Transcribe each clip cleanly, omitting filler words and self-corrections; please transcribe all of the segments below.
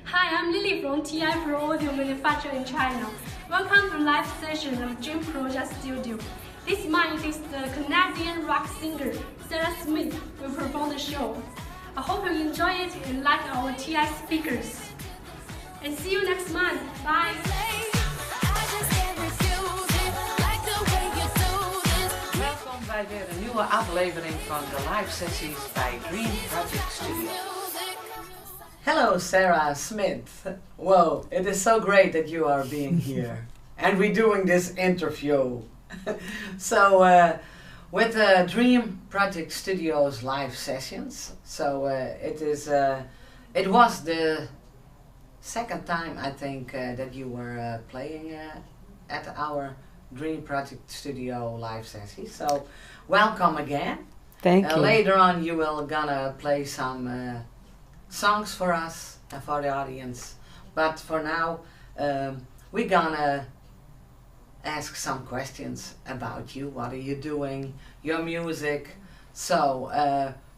Hi, I'm Lily from TI Pro Audio Manufacturer in China. Welcome to live session of Dream Project Studio. This month is the Canadian rock singer Sarah Smith will perform the show. I hope you enjoy it and like our TI speakers. And see you next month. Bye. Welkom bij weer een nieuwe aflevering van de live sessies bij Dream Project Studio. Hello, Sarah Smith. Whoa, it is so great that you are being here and we're doing this interview. So, with Dream Project Studios live sessions, so it was the second time I think that you were playing at our Dream Project Studio live sessions. So, welcome again. Thank you. Later on, you will gonna play some songs for us and for the audience, but for now we're gonna ask some questions about you. What are you doing, your music? So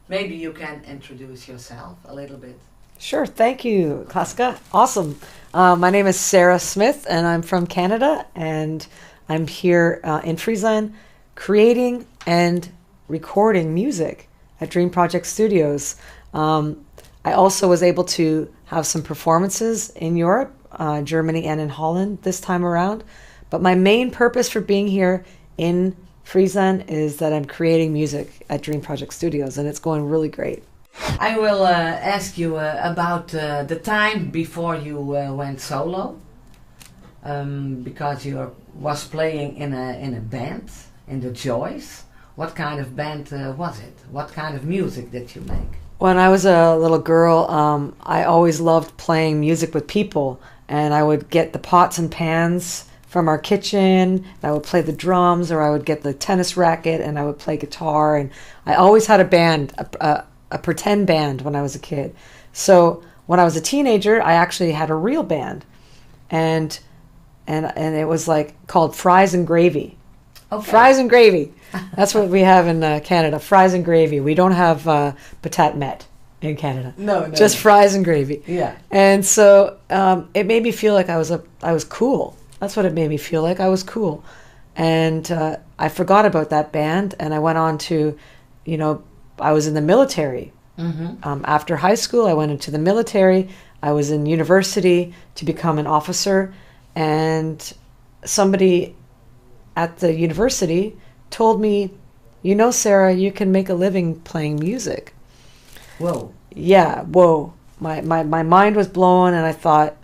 maybe you can introduce yourself a little bit. Sure, thank you, Klaska. Awesome. My name is Sarah Smith and I'm from Canada, and I'm here in Friesland creating and recording music at Dream Project Studios. I also was able to have some performances in Europe, Germany and in Holland this time around. But my main purpose for being here in Friesland is that I'm creating music at Dream Project Studios, and it's going really great. I will ask you about the time before you went solo, because you was playing in a band, in the Joys. What kind of band was it? What kind of music did you make? When I was a little girl, I always loved playing music with people, and I would get the pots and pans from our kitchen, and I would play the drums, or I would get the tennis racket and I would play guitar, and I always had a band, a pretend band when I was a kid. So when I was a teenager, I actually had a real band, and it was like called Fries and Gravy. Okay. Fries and Gravy. That's what we have in Canada. Fries and gravy. We don't have patat met in Canada. No. Just fries and gravy. Yeah. And so it made me feel like I was cool. That's what it made me feel like. I was cool. And I forgot about that band, and I went on to, I was in the military. Mm-hmm. After high school, I went into the military. I was in university to become an officer, and somebody at the university told me, Sarah, you can make a living playing music. Whoa. Yeah, whoa. My mind was blown, and I thought,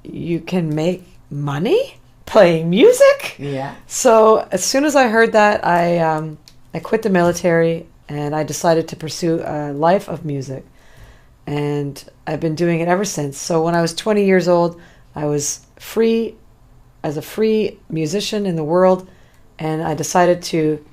you can make money playing music? Yeah. So as soon as I heard that, I quit the military, and I decided to pursue a life of music. And I've been doing it ever since. So when I was 20 years old, I was free as a free musician in the world, and I decided to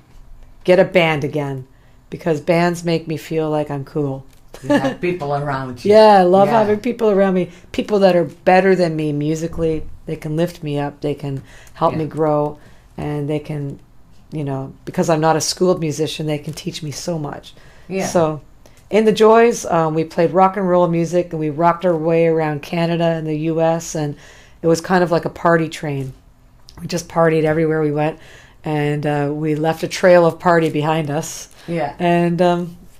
get a band again because bands make me feel like I'm cool. You have people around you. Yeah, I love having people around me, people that are better than me musically. They can lift me up, they can help me grow, and they can, because I'm not a schooled musician, they can teach me so much. Yeah. So in the Joys, we played rock and roll music, and we rocked our way around Canada and the US, and it was kind of like a party train. We just partied everywhere we went, and we left a trail of party behind us. Yeah. And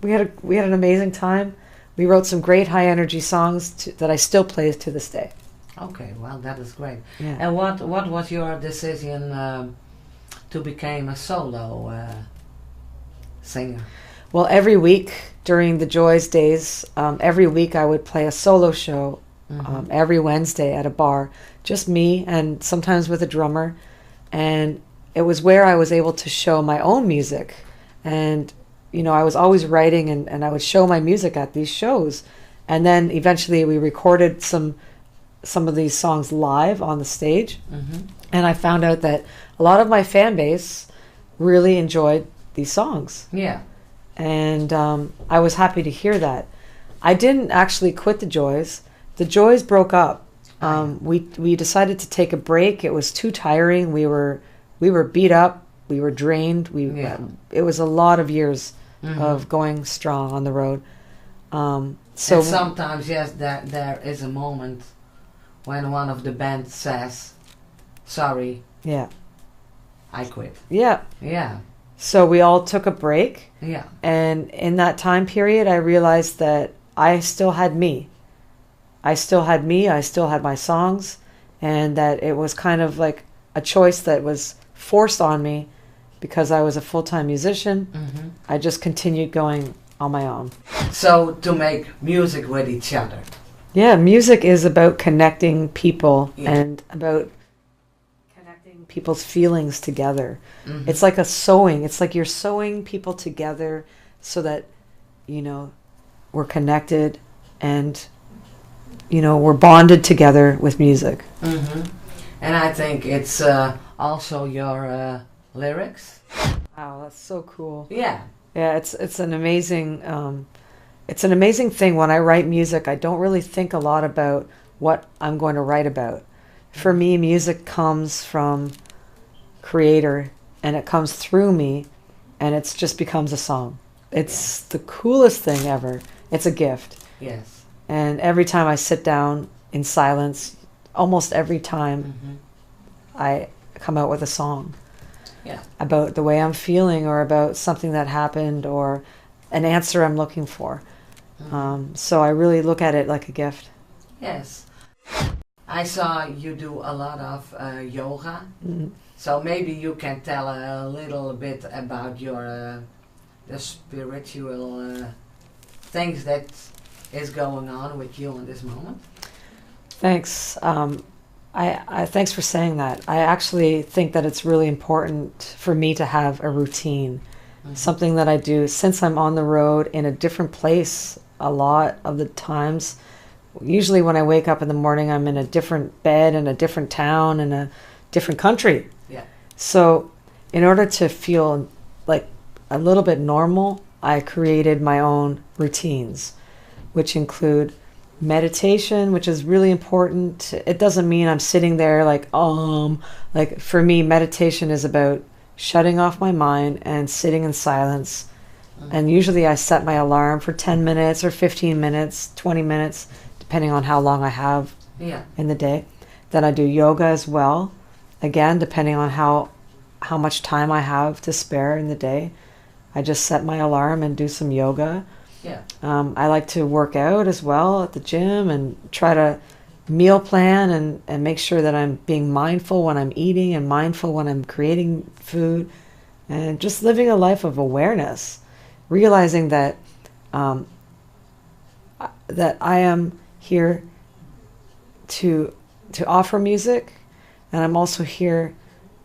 we had an amazing time. We wrote some great high energy songs that I still play to this day. Okay, well, that is great. Yeah. And what was your decision to become a solo singer? Well, every week during the Joys days, every week I would play a solo show. Mm-hmm. Every Wednesday at a bar, just me, and sometimes with a drummer. And it was where I was able to show my own music. And, I was always writing, and I would show my music at these shows. And then eventually we recorded some of these songs live on the stage. Mm-hmm. And I found out that a lot of my fan base really enjoyed these songs. Yeah. And I was happy to hear that. I didn't actually quit the Joys. The Joys broke up. We decided to take a break. It was too tiring. We were beat up. We were drained. It was a lot of years of going strong on the road. So and sometimes, yes, there is a moment when one of the band says, "Sorry, yeah, I quit." yeah. Yeah, So we all took a break, yeah, and in that time period, I realized that I still had me. I still had me. I still had my songs, and that it was kind of like a choice that was forced on me because I was a full-time musician. hmm I just continued going on my own. So to make music with each other. Yeah, music is about connecting people Yeah. and about connecting people's feelings together. Mhm. It's like a sewing. It's like you're sewing people together so that, you know, we're connected and, you know, we're bonded together with music. hmm And I think it's also your lyrics. Wow, that's so cool. Yeah. Yeah, it's an amazing thing. When I write music, I don't really think a lot about what I'm going to write about. For me, music comes from Creator, and it comes through me, and it just becomes a song. It's the coolest thing ever. It's a gift. Yes. And every time I sit down in silence, almost every time hmm I come out with a song Yeah. about the way I'm feeling or about something that happened or an answer I'm looking for. So I really look at it like a gift. Yes. I saw you do a lot of yoga. Mhm. So maybe you can tell a little bit about your the spiritual things that is going on with you in this moment. Thanks. I thanks for saying that. I actually think that it's really important for me to have a routine, something that I do since I'm on the road in a different place a lot of the times. Usually when I wake up in the morning, I'm in a different bed in a different town in a different country. Yeah. So in order to feel like a little bit normal, I created my own routines, which include meditation, which is really important. It doesn't mean I'm sitting there like for me, meditation is about shutting off my mind and sitting in silence. And usually I set my alarm for 10 minutes or 15 minutes, 20 minutes, depending on how long I have Yeah. in the day. Then I do yoga as well, again, depending on how much time I have to spare in the day. I just set my alarm and do some yoga. Yeah. I like to work out as well at the gym and try to meal plan and make sure that I'm being mindful when I'm eating and mindful when I'm creating food, and just living a life of awareness, realizing that that I am here to offer music, and I'm also here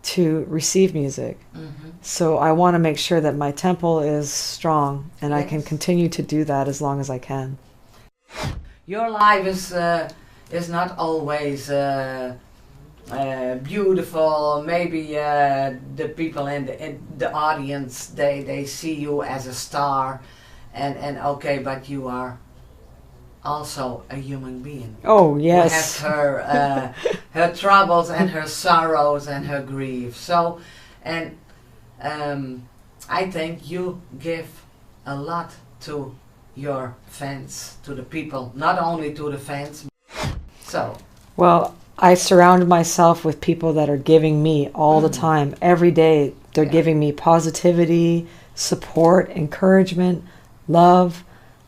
to receive music. hmm So I want to make sure that my temple is strong, and I can Yes. continue to do that as long as I can. Your life is not always beautiful. Maybe the people in the audience they see you as a star, and okay, but you are also a human being. Oh, Who yes. has her troubles and her sorrows and her grief. So, and I think you give a lot to your fans, to the people, not only to the fans. So, Well, I surround myself with people that are giving me all the time, every day. They're Yeah. giving me positivity, support, encouragement, love.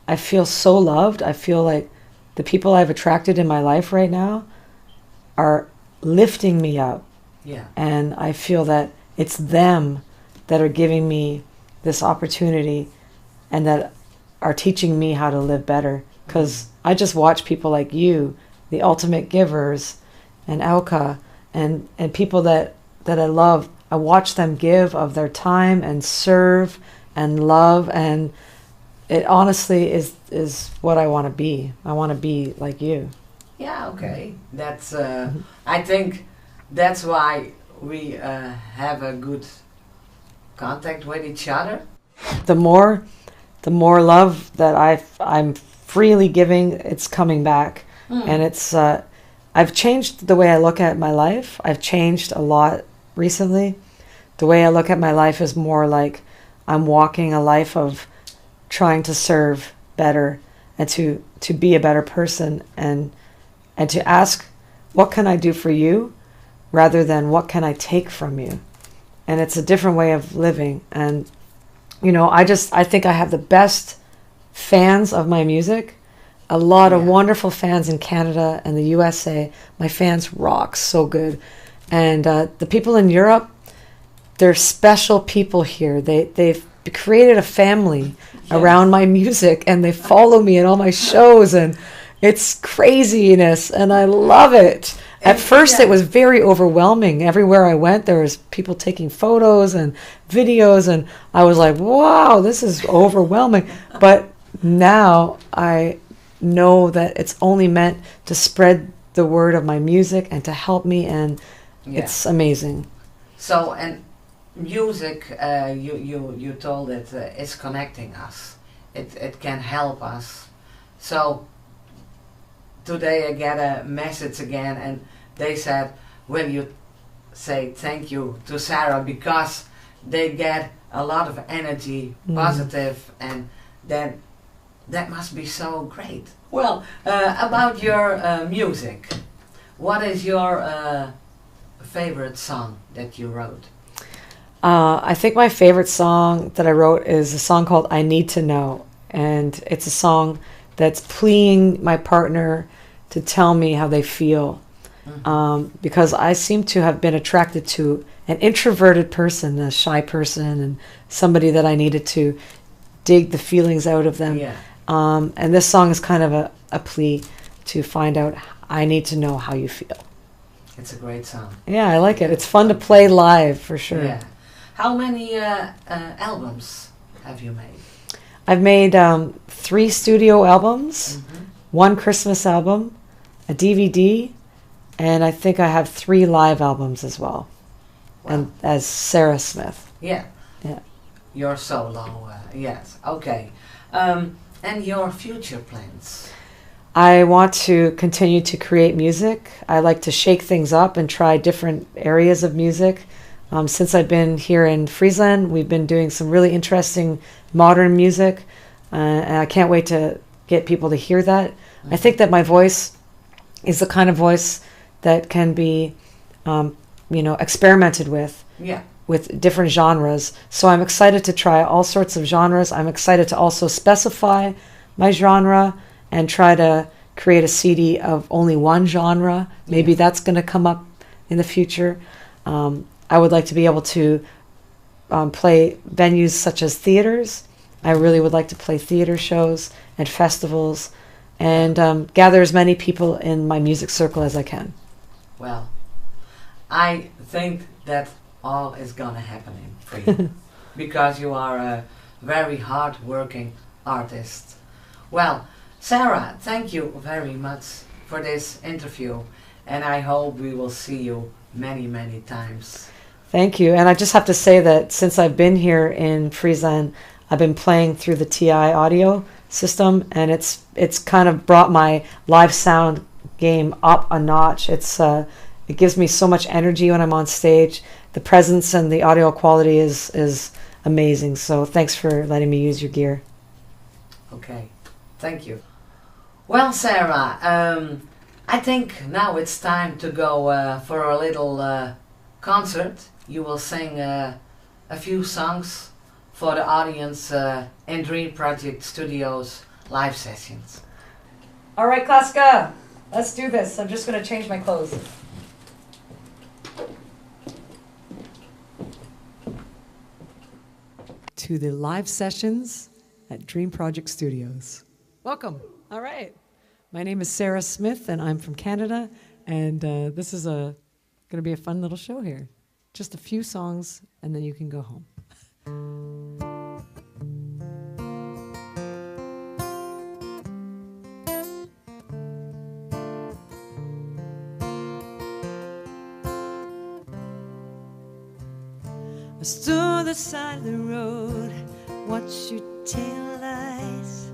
I feel so loved. I feel like the people I've attracted in my life right now are lifting me up. yeah, And I feel that it's them that are giving me this opportunity and that are teaching me how to live better. Because I just watch people like you, the ultimate givers, and Elka, and people that I love. I watch them give of their time and serve and love, and it honestly is what I want to be. I want to be like you. yeah, okay. That's, I think that's why we have a good contact with each other. The more love that I'm freely giving, it's coming back. And it's I've changed the way I look at my life. I've changed a lot recently. The way I look at my life is more like I'm walking a life of trying to serve better and to be a better person, and to ask, what can I do for you, rather than what can I take from you. And it's a different way of living. And I think I have the best fans of my music. A lot of wonderful fans in Canada and the USA. My fans rock so good. And the people in Europe, they're special people here. They've created a family around my music, and they follow me at all my shows, and it's craziness, and I love it. At first, it was very overwhelming. Everywhere I went, there was people taking photos and videos, and I was like, wow, this is overwhelming. But now I know that it's only meant to spread the word of my music and to help me, and it's amazing. So, and music, you told it is connecting us. It can help us. So today I get a message again, and they said, will you say thank you to Sarah, because they get a lot of energy, positive, and then that must be so great. Well, about your music, what is your favorite song that you wrote? I think my favorite song that I wrote is a song called I Need to Know. And it's a song that's pleading my partner to tell me how they feel. Because I seem to have been attracted to an introverted person, a shy person, and somebody that I needed to dig the feelings out of them. Yeah. And this song is kind of a plea to find out, I need to know how you feel. It's a great song. Yeah, I like it. It's fun to play live, for sure. Yeah. How many albums have you made? I've made 3 studio albums, 1 Christmas album, a DVD, and I think I have 3 live albums as well. Wow. And as Sarah Smith. Yeah. Yeah. Your solo, yes. Okay. And your future plans? I want to continue to create music. I like to shake things up and try different areas of music. Since I've been here in Friesland, we've been doing some really interesting modern music, and I can't wait to get people to hear that. I think that my voice is the kind of voice that can be, experimented with different genres. So I'm excited to try all sorts of genres. I'm excited to also specify my genre and try to create a CD of only one genre. Maybe that's going to come up in the future. I would like to be able to play venues such as theaters. I really would like to play theater shows and festivals, and gather as many people in my music circle as I can. Well, I think that all is gonna happen for you because you are a very hard-working artist. Well, Sarah, thank you very much for this interview, and I hope we will see you many, many times. Thank you. And I just have to say that since I've been here in Friesland, I've been playing through the TI audio system, and it's kind of brought my live sound game up a notch. It gives me so much energy when I'm on stage. The presence and the audio quality is amazing. So thanks for letting me use your gear. Okay, thank you. Well, Sarah, I think now it's time to go for a little concert. You will sing a few songs for the audience in Dream Project Studios live sessions. All right, Klaska, let's do this. I'm just going to change my clothes. To the live sessions at Dream Project Studios. Welcome. All right. My name is Sarah Smith, and I'm from Canada, and this is going to be a fun little show here. Just a few songs, and then you can go home. I stood on the side of the road, watched your tail lights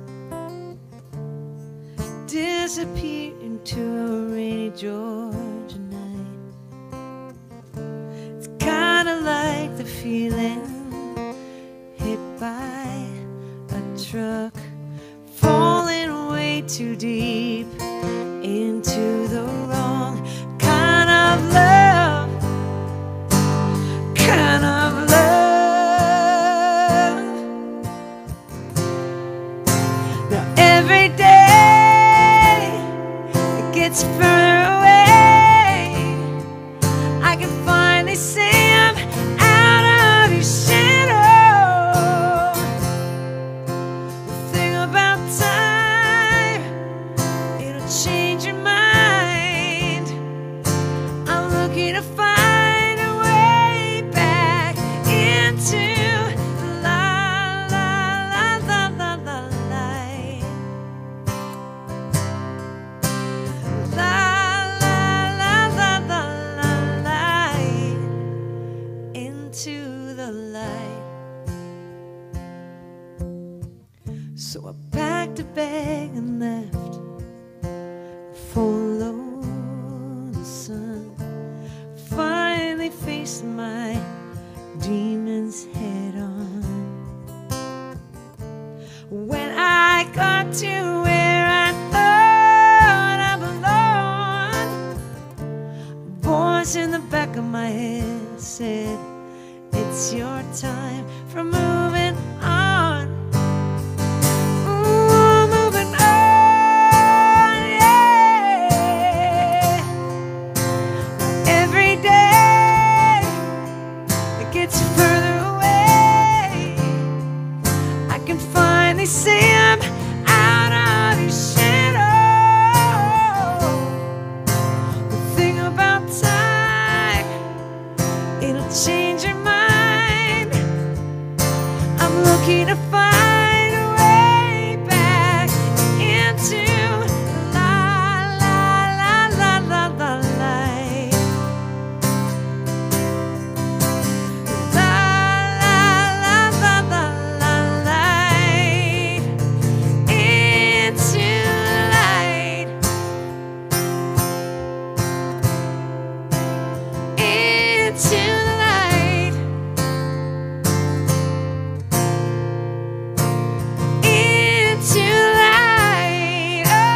disappear into a rainy Georgia night. It's kinda like the feeling hit by a truck falling away too deep into the wrong kind of love, kind of love. Now every day it gets further away, I can finally see him out of your shadow. The thing about time, it'll change your mind. I'm looking to find a way back into the light. Into the light. So I packed a bag and left, follow the sun. Finally faced my demons head on. When I got to where I thought I belonged, a voice in the back of my head said, it's your time for moving on. Ooh, moving on, yeah. Every day it gets further away, I can finally see him out of your shadow. The thing about time, it'll change your mind. I'm looking to find a way back into the light. Into the light. Into the light. Into the light. Oh.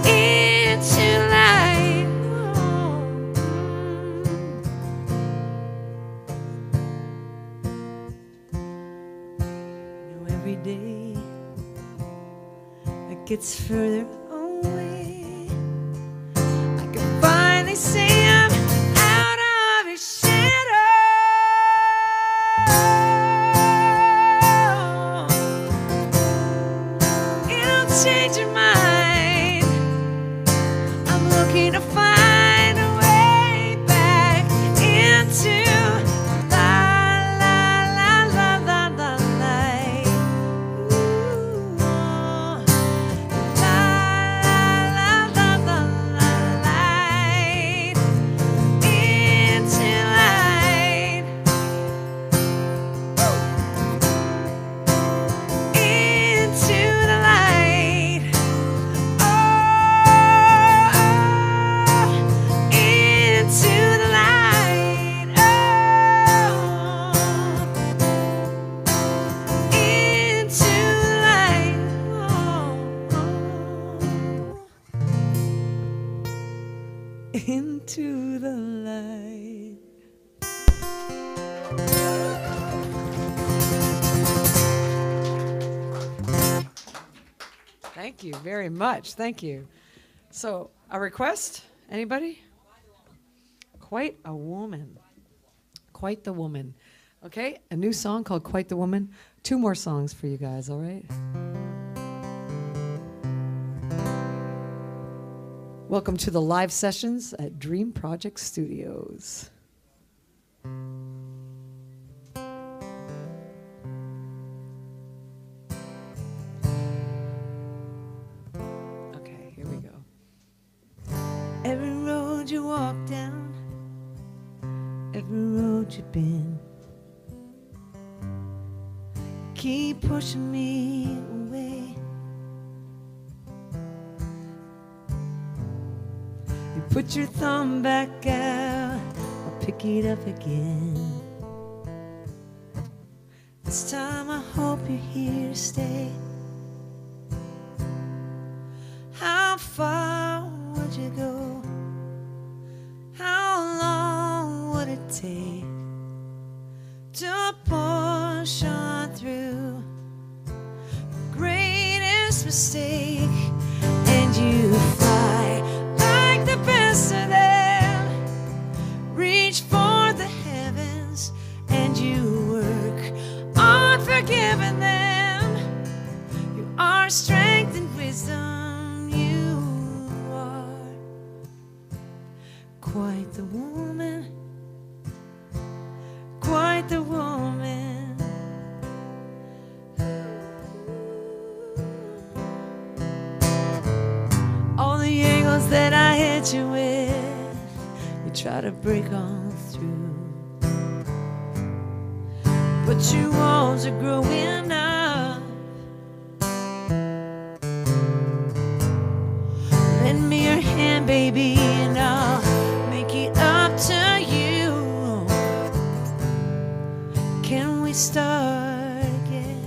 Into the light. You know, every day it gets further away, I can finally see him out of his shadow. It'll change your mind. I'm looking to find a way back into the light. Ooh, light. Into light. Into the light. Oh, into the light. Oh, into the light. Into the light. Thank you very much. Thank you. So, a request? Anybody? Quite a Woman. Quite the Woman. Okay, a new song called Quite the Woman. 2 more songs for you guys, all right? Welcome to the live sessions at Dream Project Studios. Okay, here we go. Every road you walk down, every road you've been, keep pushing me away. You put your thumb back out, I'll pick it up again. This time I hope you're here to stay. How far would you go? How long would it take to push on through the greatest mistake? And you fly like the best of them, reach for the heavens, and you work on forgiving them. You are strength and wisdom, you are quite the woman, quite the woman. All the angles that I hit you with, you try to break on through, but your walls are growing up. Lend me your hand, baby, and I'll make it up to you. Can we start again?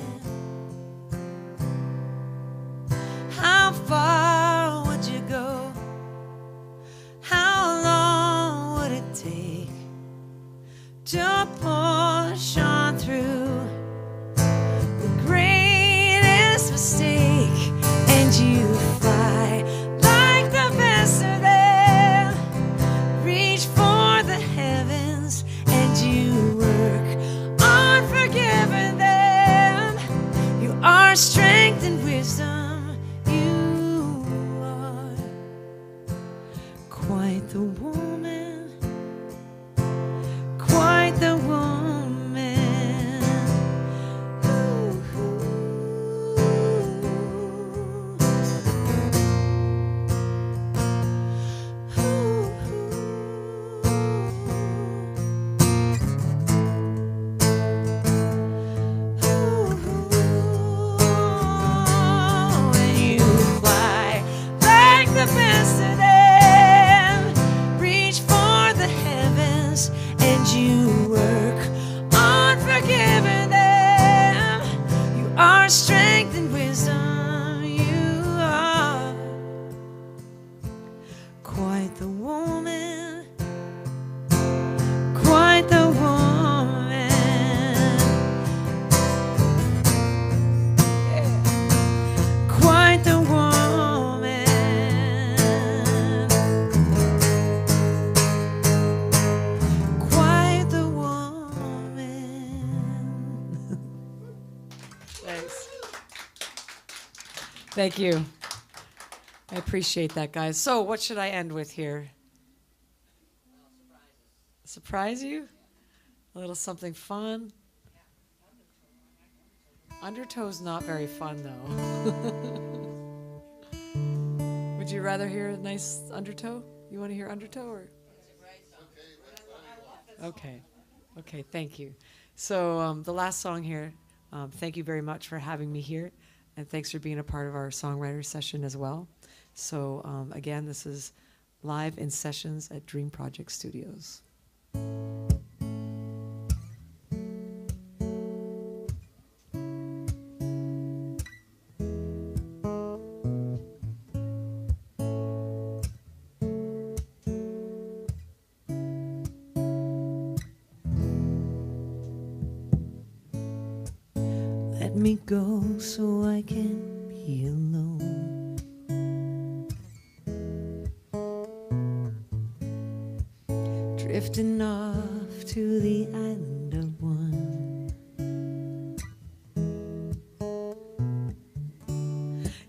How far would you go? How long would it take to push on through the greatest mistake? And you fly like the best of them, reach for the heavens, and you work on forgiving them. You are strength and wisdom, you are quite the woman, quite the woman. And you fly like the best of them, reach for the heavens, and you work on forgiving them. You are strength and wisdom, you are quite the woman, quite the woman. Yeah. Quite the woman, quite the woman. Thanks. Thank you. I appreciate that, guys. So, what should I end with here? Surprise you? A little something fun? Undertow's not very fun, though. Would you rather hear a nice undertow? You want to hear undertow or? Okay. Okay, thank you. So the last song here, thank you very much for having me here, and thanks for being a part of our songwriter session as well. So again, this is live in sessions at Dream Project Studios. Let me go so I can be alone. Drifting off to the island of one.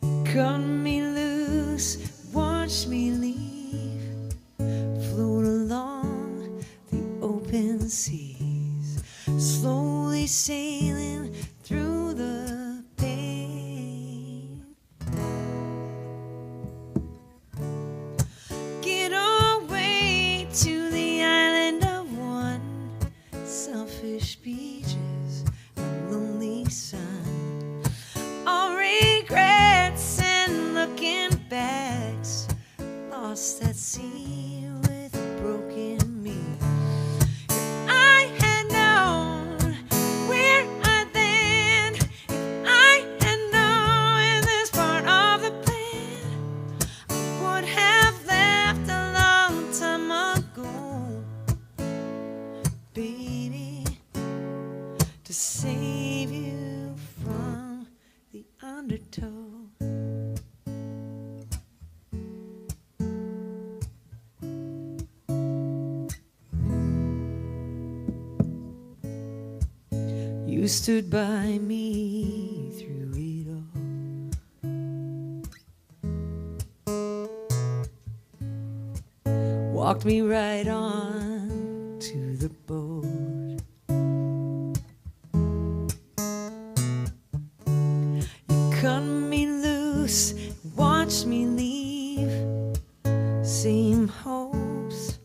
You cut me loose, watch me leave, float along the open seas, slowly sailing through the pain. Get away to the island of one, selfish beaches, a lonely sun, all regrets and looking backs, lost at sea with a broken me. If I had known where I'd You stood by me through it all. Walked me right on to the boat. You cut me loose, watched me leave. Same hopes,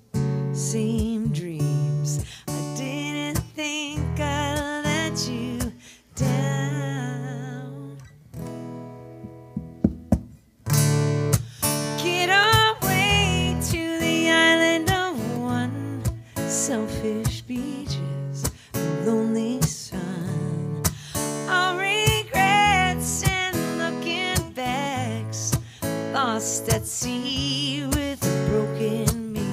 same dreams. I didn't think I'd let you down. Get away to the island of one, selfish beaches, lonely sun. All regrets and looking backs, lost at sea with a broken me.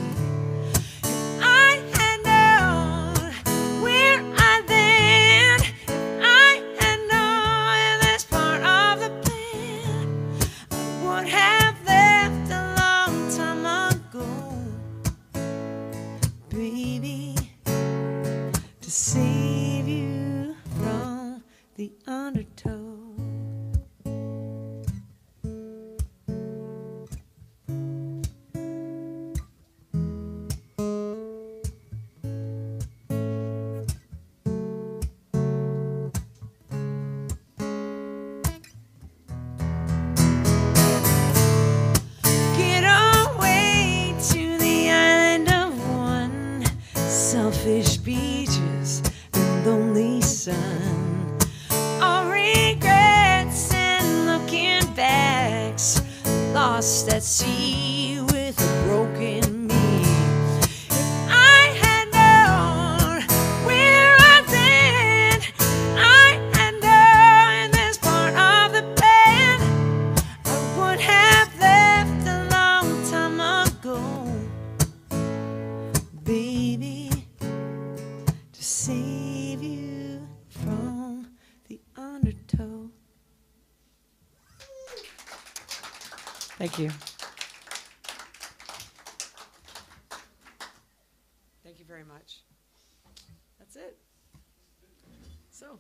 If I had known where I'd been, if I had known this part of the plan, I would have left a long time ago, baby, to save you from the undertow. Get away to the island of one, selfish beaches and lonely sun. All regrets and looking backs, lost at sea with a broken me. If I had known where I'd been, I had known this part of the plan, I would have left a long time ago, baby, to save you from the undertow. Thank you. Thank you very much. That's it. So,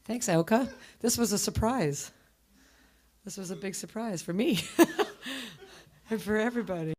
thanks, Elka. This was a surprise. This was a big surprise for me and for everybody.